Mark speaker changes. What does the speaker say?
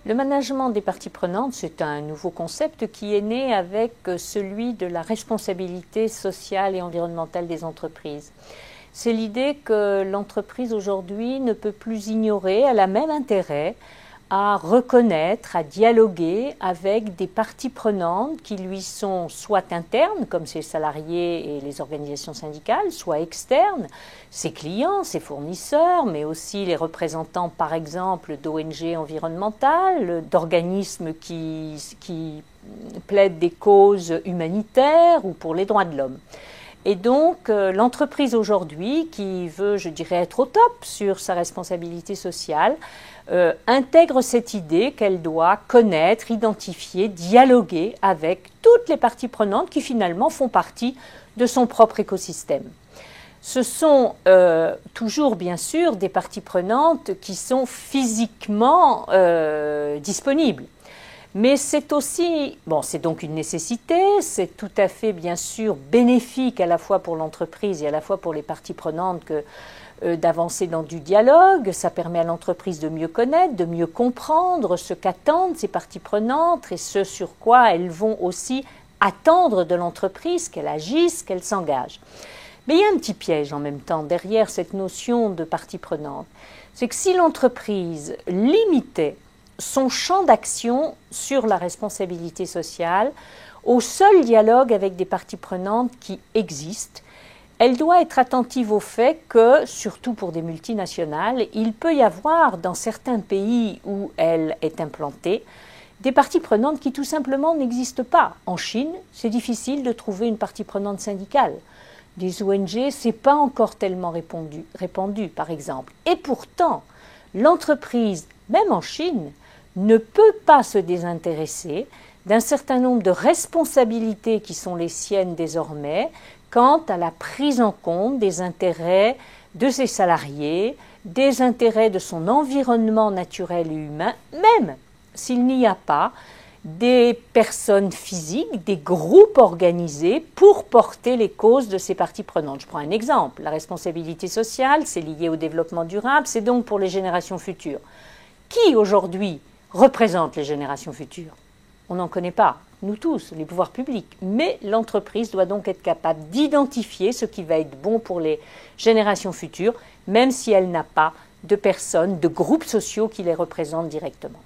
Speaker 1: Le management des parties prenantes, c'est un nouveau concept qui est né avec celui de la responsabilité sociale et environnementale des entreprises. C'est l'idée que l'entreprise aujourd'hui ne peut plus ignorer, elle a même intérêt à reconnaître, à dialoguer avec des parties prenantes qui lui sont soit internes, comme ses salariés et les organisations syndicales, soit externes, ses clients, ses fournisseurs, mais aussi les représentants, par exemple, d'ONG environnementales, d'organismes qui plaident des causes humanitaires ou pour les droits de l'homme. Et donc, l'entreprise aujourd'hui, qui veut, je dirais, être au top sur sa responsabilité sociale, intègre cette idée qu'elle doit connaître, identifier, dialoguer avec toutes les parties prenantes qui finalement font partie de son propre écosystème. Ce sont toujours bien sûr des parties prenantes qui sont physiquement disponibles. Mais c'est aussi, c'est donc une nécessité, c'est tout à fait bien sûr bénéfique à la fois pour l'entreprise et à la fois pour les parties prenantes d'avancer dans du dialogue. Ça permet à l'entreprise de mieux connaître, de mieux comprendre ce qu'attendent ces parties prenantes et ce sur quoi elles vont aussi attendre de l'entreprise, qu'elle agisse, qu'elle s'engage. Mais il y a un petit piège en même temps derrière cette notion de partie prenante. C'est que si l'entreprise limitait son champ d'action sur la responsabilité sociale au seul dialogue avec des parties prenantes qui existent, elle doit être attentive au fait que, surtout pour des multinationales, il peut y avoir dans certains pays où elle est implantée, des parties prenantes qui tout simplement n'existent pas. En Chine, c'est difficile de trouver une partie prenante syndicale. Des ONG, ce n'est pas encore tellement répandu, par exemple. Et pourtant, l'entreprise, même en Chine, ne peut pas se désintéresser d'un certain nombre de responsabilités qui sont les siennes désormais quant à la prise en compte des intérêts de ses salariés, des intérêts de son environnement naturel et humain, même s'il n'y a pas des personnes physiques, des groupes organisés pour porter les causes de ces parties prenantes. Je prends un exemple. La responsabilité sociale, c'est lié au développement durable, c'est donc pour les générations futures. Qui aujourd'hui représente les générations futures? On n'en connaît pas, nous tous, les pouvoirs publics. Mais l'entreprise doit donc être capable d'identifier ce qui va être bon pour les générations futures, même si elle n'a pas de personnes, de groupes sociaux qui les représentent directement.